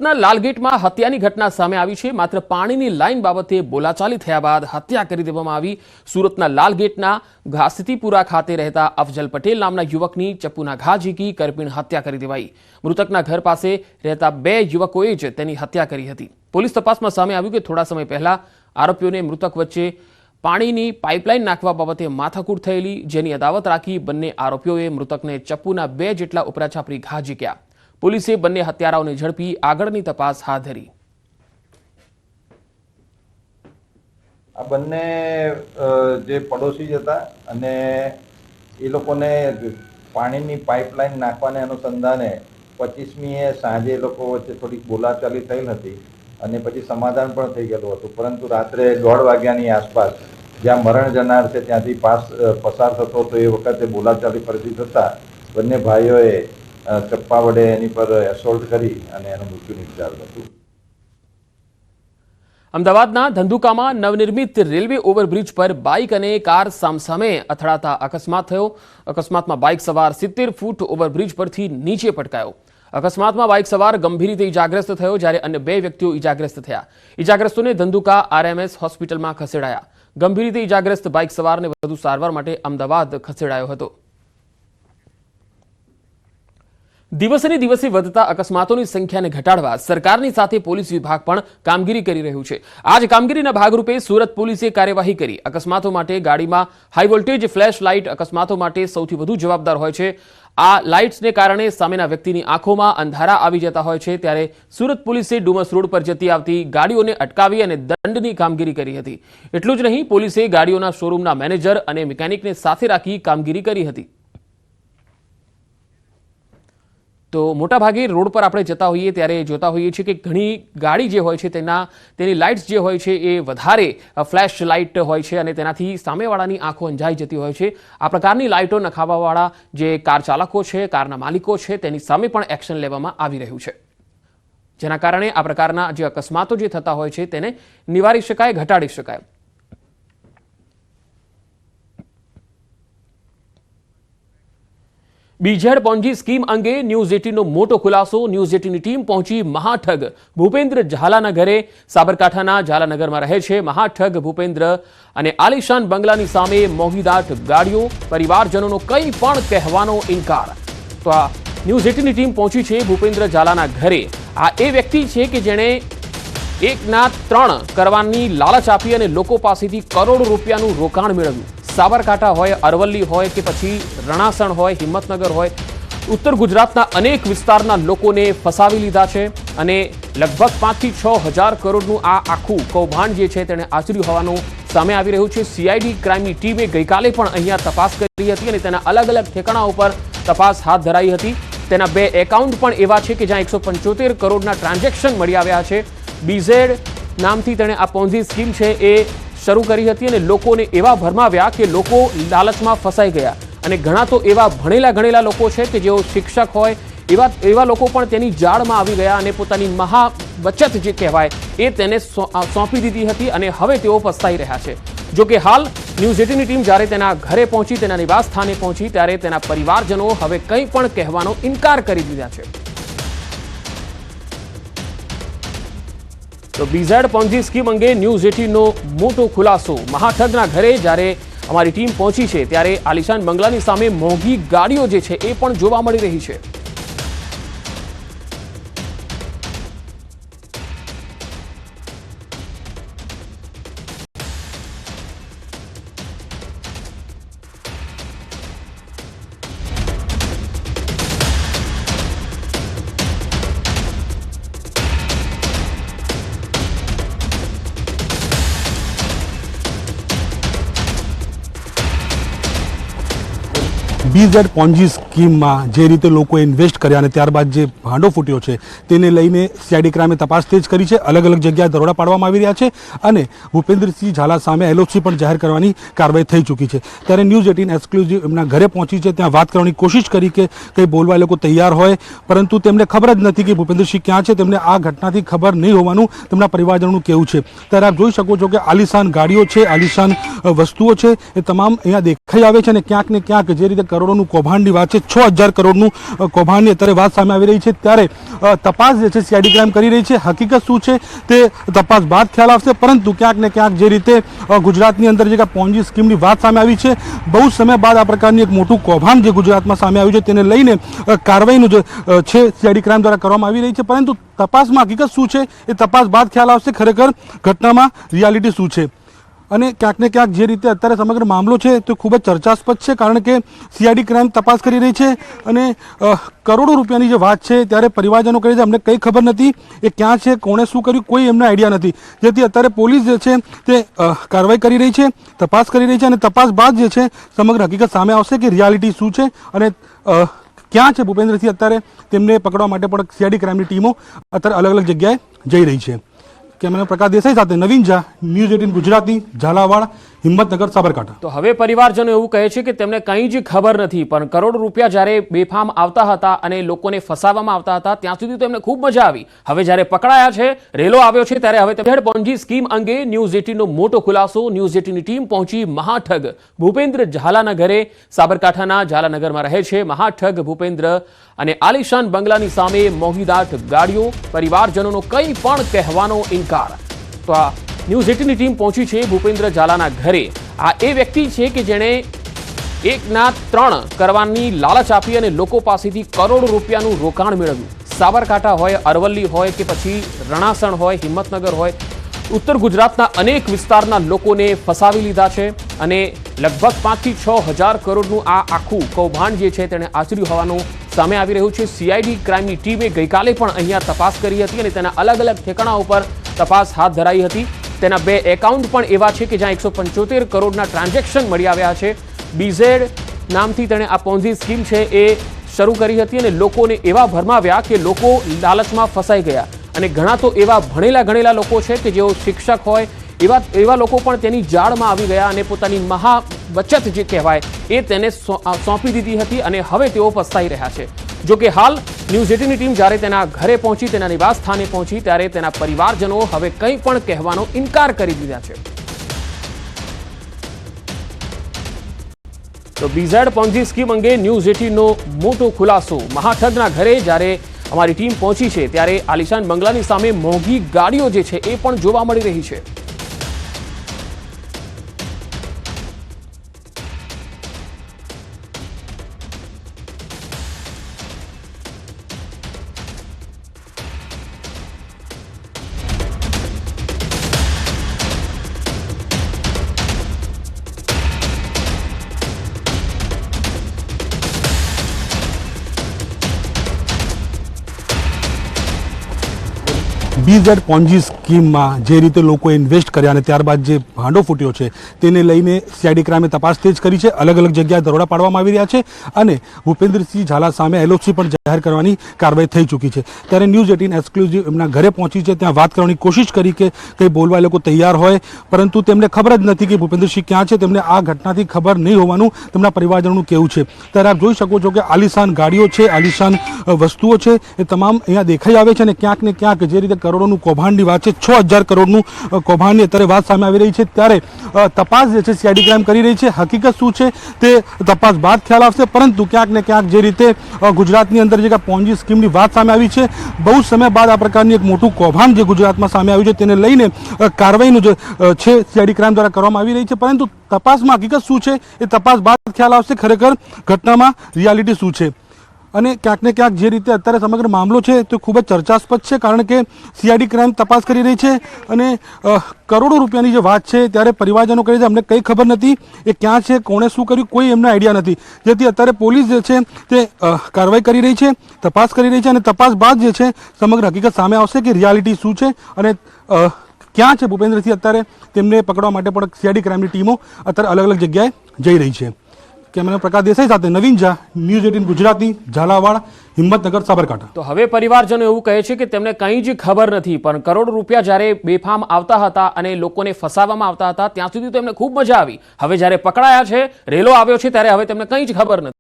સુરતના લાલગેટમાં હત્યાની ઘટના સામે આવી છે। માત્ર પાણીની લાઈન બાબતે બોલાચાલી થયા બાદ હત્યા કરી દેવામાં આવી। સુરતના લાલગેટના ઘાસતીપુરા ખાતે રહેતા અફજલ પટેલ નામના યુવકની ચપ્પુના ઘા ઝીકી કરપીણ હત્યા કરી દેવાઈ। મૃતકના ઘર પાસે રહેતા બે યુવકોએ જ તેની હત્યા કરી હતી। પોલીસ તપાસમાં સામે આવ્યું કે થોડા સમય પહેલા આરોપીઓને મૃતક વચ્ચે પાણીની પાઇપલાઇન નાખવા બાબતે માથાકૂટ થયેલી, જેની અદાવત રાખી બંને આરોપીઓએ મૃતકને ચપ્પુના 2 જેટલા ઉપરાછાપરી ઘા ઝીક્યા। પોલીસે બંને હત્યારાઓને ઝડપી આગળની તપાસ હાથ ધરી। આ બંને જે પડોશી હતા અને એ લોકોને પાણીની પાઇપલાઇન નાખવાને અનુસંધાને 25મીએ સાંજે એ લોકો વચ્ચે થોડીક બોલાચાલી થયેલ હતી અને પછી સમાધાન પણ થઈ ગયેલું હતું, પરંતુ રાત્રે 1:30 વાગ્યાની આસપાસ જ્યાં મરણ જનાર છે ત્યાંથી પસાર થતો હતો એ વખતે બોલાચાલી ફરીથી થતાં બંને ભાઈઓએ ચપ્પા વડે એની પર એસોલ્ટ કરી અને એનું મૃત્યુ નિપજાવ્યું હતું। અમદાવાદના ધંધુકામાં નવનિર્મિત રેલવે ઓવરબ્રિજ પર બાઇક અને કાર સામસામે અથડાતા અકસ્માત થયો। અકસ્માતમાં બાઇક સવાર 70 ફૂટ ઓવરબ્રિજ પરથી નીચે પટકાયો। અકસ્માતમાં બાઇક સવાર ગંભીર રીતે ઇજાગ્રસ્ત થયો, જ્યારે અન્ય 2 વ્યક્તિઓ ઇજાગ્રસ્ત થયા। ઇજાગ્રસ્તોને ધંધુકા RMS હોસ્પિટલમાં ખસેડાયા। ગંભીર રીતે ઇજાગ્રસ્ત બાઇક સવારને વધુ સારવાર માટે અમદાવાદ ખસેડાયો હતો। દિવસે દિવસે વધતા અકસ્માતોની સંખ્યાને ઘટાડવા સરકારની સાથે પોલીસ વિભાગ પણ કામગીરી કરી રહ્યું છે। આ જ કામગીરીના ભાગરૂપે સુરત પોલીસે કાર્યવાહી કરી। અકસ્માતો માટે ગાડીમાં હાઈ વોલ્ટેજ ફ્લેશ લાઇટ અકસ્માતો માટે સૌથી વધુ જવાબદાર હોય છે। આ લાઇટ્સને કારણે સામેના વ્યક્તિની આંખોમાં અંધારા આવી જતા હોય છે, ત્યારે સુરત પોલીસે ડુમસ રોડ પર જતી આવતી ગાડીઓને અટકાવી અને દંડની કામગીરી કરી હતી। એટલું જ નહીં, પોલીસે ગાડીઓના શોરૂમના મેનેજર અને મિકેનિકને સાથે રાખી કામગીરી કરી હતી। તો મોટાભાગે રોડ પર આપણે જતા હોઈએ ત્યારે જોતા હોઈએ છીએ કે ઘણી ગાડી જે હોય છે તેની લાઇટ્સ જે હોય છે એ વધારે ફ્લેશ લાઇટ હોય છે અને તેનાથી સામેવાળાની આંખો અંજાઈ જતી હોય છે। આ પ્રકારની લાઇટો નખાવવાવાળા જે કાર ચાલકો છે, કારના માલિકો છે, તેની સામે પણ એક્શન લેવામાં આવી રહ્યું છે, જેના કારણે આ પ્રકારના જે અકસ્માતો જે થતા હોય છે તેને નિવારી શકાય, ઘટાડી શકાય। બીઝેડ પોન્જી સ્કીમ અંગે ન્યૂઝ 18નો મોટો ખુલાસો। ન્યૂઝ 18ની ટીમ પહોંચી મહાઠગ ભૂપેન્દ્ર ઝાલાના ઘરે। સાબરકાંઠાના ઝાલાનગરમાં રહે છે મહાઠગ ભૂપેન્દ્ર અને આલિશાન બંગલાની સામે મોંઘીદાટ ગાડીઓ, પરિવારજનોનો કંઈ પણ કહેવાનો ઇનકાર। તો આ ન્યૂઝ 18ની ટીમ પહોંચી છે ભૂપેન્દ્ર ઝાલાના ઘરે। આ એ વ્યક્તિ છે કે જેણે 1ના 3 કરવાની લાલચ આપી અને લોકો પાસેથી કરોડો રૂપિયાનું રોકાણ મેળવ્યું। સાબરકાંઠા હોય, અરવલ્લી હોય કે પછી રણાસણ હોય, હિંમતનગર હોય, ઉત્તર ગુજરાતના અનેક વિસ્તારના લોકોને ફસાવી લીધા છે અને લગભગ 5 થી 6 હજાર કરોડનું આ આખું કૌભાંડ જે છે તેણે આચર્યું હોવાનું સામે આવી રહ્યું છે। CID ક્રાઇમની ટીમે ગઈકાલે પણ અહીંયા તપાસ કરી હતી અને તેના અલગ અલગ ઠેકાણા ઉપર તપાસ હાથ ધરાઈ હતી। તેના 2 એકાઉન્ટ પણ એવા છે કે જ્યાં 175 કરોડના ટ્રાન્ઝેક્શન મળી આવ્યા છે। બીઝેડ નામથી તેણે આ પોન્ઝી સ્કીમ છે એ શરૂ કરી હતી અને લોકોને એવા ભરમાવ્યા કે લોકો લાલચમાં ફસાઈ ગયા અને ઘણા તો એવા ભણેલા ગણેલા લોકો છે કે જેઓ શિક્ષક હોય એવા લોકો પણ તેની જાળમાં આવી ગયા અને પોતાની મહા બચત જે કહેવાય એ તેને સોંપી દીધી હતી અને હવે તેઓ પસ્તાઈ રહ્યા છે। જો કે હાલ ન્યૂઝ 18ની ટીમ જ્યારે તેના ઘરે પહોંચી, તેના નિવાસ સ્થાને પહોંચી, ત્યારે તેના પરિવારજનો હવે કંઈ પણ કહેવાનો ઇનકાર કરી દીધા છે। તો બીઝેડ પોન્ઝી સ્કીમ અંગે ન્યૂઝ 18નો મોટો ખુલાસો। મહાઠગના ઘરે જ્યારે અમારી ટીમ પહોંચી છે ત્યારે આલિશાન બંગલાની સામે મોંઘી ગાડીઓ જે છે એ પણ જોવા મળી રહી છે। બીઝેડ પોન્જી સ્કીમમાં જે રીતે લોકો ઇન્વેસ્ટ કર્યા અને ત્યારબાદ જે ભાંડો ફૂટ્યો છે તેને લઈને CID ક્રાઇમે તપાસ તેજ કરી છે। અલગ અલગ જગ્યાએ દરોડા પાડવામાં આવી રહ્યા છે અને ભૂપેન્દ્રસિંહ ઝાલા સામે LOC પણ જાહેર કરવાની કાર્યવાહી થઈ ચૂકી છે। ત્યારે ન્યૂઝ 18 એક્સક્લુઝિવ એમના ઘરે પહોંચી છે, ત્યાં વાત કરવાની કોશિશ કરી કે કંઈ બોલવા એ લોકો તૈયાર હોય, પરંતુ તેમને ખબર જ નથી કે ભૂપેન્દ્રસિંહ ક્યાં છે। તેમને આ ઘટનાથી ખબર નહીં હોવાનું તેમના પરિવારજનોનું કહેવું છે। ત્યારે આપ જોઈ શકો છો કે આલિશાન ગાડીઓ છે, આલિશાન વસ્તુઓ છે, એ તમામ અહીંયા દેખાઈ આવે છે અને ક્યાંક ને ક્યાંક જે રીતે કરોડોનું કૌભાંડની વાત છે 6000 કરોડનું કૌભાંડની અત્યારે વાત સામે આવી રહી છે, ત્યારે તપાસ જે છે સીઆઈડી ક્રાઇમ કરી રહી છે. હકીકત શું છે તે તપાસ બાદ ખ્યાલ આવશે, પરંતુ ક્યાંક ને ક્યાંક જે રીતે ગુજરાતની અંદર જે પોન્જી સ્કીમની વાત સામે આવી છે, બહુ સમય બાદ આ પ્રકારની એક મોટું કૌભાંડ જે ગુજરાતમાં સામે આવ્યું છે, તેને લઈને કાર્યવાહીનું જે છે સીઆઈડી ક્રાઇમ દ્વારા કરવામાં આવી રહી છે, પરંતુ તપાસમાં હકીકત શું છે એ તપાસ બાદ ખ્યાલ આવશે ખરેખર ઘટનામાં રિયાલિટી શું છે. અને ક્યાંક ને ક્યાંક જે રીતે અત્યારે સમગ્ર મામલો છે તે ખૂબ જ ચર્ચાસ્પદ છે, કારણ કે સીઆઈડી ક્રાઇમ તપાસ કરી રહી છે અને કરોડો રૂપિયાની જે વાત છે ત્યારે પરિવારજનો કહે છે અમને કંઈ ખબર નથી, એ ક્યાં છે, કોણે શું કર્યું, કોઈ એમને આઈડિયા નથી. જેથી અત્યારે પોલીસ જે છે તે કાર્યવાહી કરી રહી છે, તપાસ કરી રહી છે, અને તપાસ બાદ જે છે સમગ્ર હકીકત સામે આવશે કે રિયાલિટી શું છે અને ક્યાં છે ભૂપેન્દ્રસિંહ. અત્યારે તેમને પકડવા માટે પણ સીઆઈડી ક્રાઇમની ટીમો અત્યારે અલગ અલગ જગ્યાએ જઈ રહી છે. કેમેરામેન પ્રકાશ દેસાઈ સાથે નવીન ઝા, ન્યૂઝ 18 ગુજરાતી, ઝાલાવાડ, હિંમતનગર, સાબરકાંઠા. તો હવે પરિવારજનો એવું કહે છે કે તેમને કંઈ જ ખબર નથી, પણ કરોડ રૂપિયા જ્યારે બેફામ આવતા હતા અને લોકોને ફસાવવામાં આવતા હતા ત્યાં સુધી તો એમને ખૂબ મજા આવી. હવે જ્યારે પકડાયા છે, રેલો આવ્યો છે, ત્યારે હવે ઝેડ પોન્જી સ્કીમ અંગે ન્યૂઝ 18નો મોટો ખુલાસો. ન્યૂઝ 18ની ટીમ પહોંચી મહાઠગ ભૂપેન્દ્ર ઝાલાના ઘરે. સાબરકાંઠાના ઝાલાનગરમાં રહે છે મહાઠગ ભૂપેન્દ્ર અને આલિશાન બંગલાની સામે મોંઘીદાટ ગાડીઓ. પરિવારજનોનો કંઈ પણ કહેવાનો ઇનકાર. તો આ ન્યૂઝ 18ની ટીમ પહોંચી છે ભૂપેન્દ્ર ઝાલાના ઘરે. આ એ વ્યક્તિ છે કે જેણે 1ના 3 કરવાની લાલચ આપી અને લોકો પાસેથી કરોડ રૂપિયાનું રોકાણ મેળવ્યું. સાબરકાંઠા હોય, અરવલ્લી હોય કે પછી રણાસણ હોય, હિંમતનગર હોય, ઉત્તર ગુજરાતના અનેક વિસ્તારના લોકોને ફસાવી લીધા છે અને લગભગ 5 થી 6 હજાર કરોડનું આ આખું કૌભાંડ જે છે તેણે આચર્યું હોવાનું સામે આવી રહ્યું છે. સીઆઈડી ક્રાઇમની ટીમે ગઈકાલે પણ અહીંયા તપાસ કરી હતી અને તેના અલગ અલગ ઠેકાણા ઉપર તપાસ હાથ ધરાઈ હતી. તેના 2 એકાઉન્ટ પણ એવા છે કે જ્યાં 175 કરોડના ટ્રાન્ઝેક્શન મળી આવ્યા છે. બીઝેડ નામથી તેણે આ પોન્જી સ્કીમ છે એ શરૂ કરી હતી અને લોકોને એવા ભરમાવ્યા કે લોકો લાલચમાં ફસાઈ ગયા. અને ઘણા તો એવા ભણેલા ગણેલા લોકો છે કે જેઓ શિક્ષક હોય એવા લોકો પણ તેની જાળમાં આવી ગયા અને પોતાની મહા બચત જે કહેવાય એ તેને સોંપી દીધી હતી અને હવે તેઓ પસ્તાઈ રહ્યા છે. જો કે હાલ ન્યૂઝ 18ની ટીમ જ્યારે તેના ઘરે પહોંચી, તેના નિવાસ સ્થાને પહોંચી, ત્યારે તેના પરિવારજનો હવે કંઈ પણ કહેવાનો ઇનકાર કરી દીધા છે. તો બીઝેડ પોન્જી સ્કીમ અંગે ન્યૂઝ 18નો મોટો ખુલાસો. મહાઠગના ઘરે જ્યારે અમારી ટીમ પહોંચી છે ત્યારે આલિશાન બંગલાની સામે મોંઘી ગાડીઓ જે છે એ પણ જોવા મળી રહી છે. બીઝેડ પોન્જી સ્કીમમાં જે રીતે લોકોએ ઇન્વેસ્ટ કર્યા અને ત્યારબાદ જે ભાંડો ફૂટ્યો છે તેને લઈને સીઆઈડી ક્રાઇમે તપાસ તેજ કરી છે. અલગ અલગ જગ્યાએ દરોડા પાડવામાં આવી રહ્યા છે અને ભૂપેન્દ્રસિંહ ઝાલા સામે એલઓસી પણ જાહેર કરવાની કાર્યવાહી થઈ ચૂકી છે. ત્યારે ન્યૂઝ 18 એક્સક્લુઝિવ એમના ઘરે પહોંચી છે, ત્યાં વાત કરવાની કોશિશ કરી કે કંઈ બોલવા એ લોકો તૈયાર હોય, પરંતુ તેમને ખબર જ નથી કે ભૂપેન્દ્રસિંહ ક્યાં છે. તેમને આ ઘટનાથી ખબર નહીં હોવાનું તેમના પરિવારજનોનું કહેવું છે. ત્યારે આપ જોઈ શકો છો કે આલિશાન ગાડીઓ છે, આલિશાન વસ્તુઓ છે, એ તમામ અહીંયા દેખાઈ આવે છે અને ક્યાંક ને ક્યાંક જે રીતે કરોડોનું કૌભાંડની વાત છે, 6000 કરોડનું કૌભાંડની અત્યારે વાત સામે આવી રહી છે, ત્યારે તપાસ જે છે સીઆઈડી ક્રાઇમ કરી રહી છે. હકીકત શું છે તે તપાસ બાદ ખ્યાલ આવશે, પરંતુ ક્યાંક ને ક્યાંક જે રીતે ગુજરાતની અંદર જે પોન્જી સ્કીમની વાત સામે આવી છે, બહુ સમય બાદ આ પ્રકારની એક મોટું કૌભાંડ જે ગુજરાતમાં સામે આવ્યું છે, તેને લઈને કાર્યવાહીનું જે છે સીઆઈડી ક્રાઇમ દ્વારા કરવામાં આવી રહી છે, પરંતુ તપાસમાં હકીકત શું છે એ તપાસ બાદ ખ્યાલ આવશે ખરેખર ઘટનામાં રિયાલિટી શું છે. અને ક્યાંક ને ક્યાંક જે રીતે અત્યારે સમગ્ર મામલો છે તે ખૂબ જ ચર્ચાસ્પદ છે, કારણ કે સીઆઈડી ક્રાઇમ તપાસ કરી રહી છે અને કરોડો રૂપિયાની જે વાત છે ત્યારે પરિવારજનો કહે છે અમને કંઈ ખબર નથી, એ ક્યાં છે, કોણે શું કર્યું, કોઈ એમને આઈડિયા નથી. જેથી અત્યારે પોલીસ જે છે તે કાર્યવાહી કરી રહી છે, તપાસ કરી રહી છે અને તપાસ બાદ જે છે સમગ્ર હકીકત સામે આવશે કે રિયાલિટી શું છે અને ક્યાં છે ભૂપેન્દ્રસિંહ. અત્યારે તેમને પકડવા માટે પણ સીઆઈડી ક્રાઇમની ટીમો અત્યારે અલગ અલગ જગ્યાએ જઈ રહી છે. કેમેરામેન પ્રકાશ દેસાઈ સાથે નવીન ઝા, ન્યૂઝ 18 ગુજરાતી, ઝાલાવાડ, હિંમતનગર, સાબરકાંઠા. તો હવે પરિવારજનો એવું કહે છે કે તેમને કંઈ જ ખબર નથી, પણ કરોડ રૂપિયા જ્યારે બેફામ આવતા હતા અને લોકોને ફસાવવામાં આવતા હતા ત્યાં સુધી તો એમને ખૂબ મજા આવી. હવે જ્યારે પકડાયા છે, રેલો આવ્યો છે, ત્યારે હવે તેમને કંઈ જ ખબર નથી.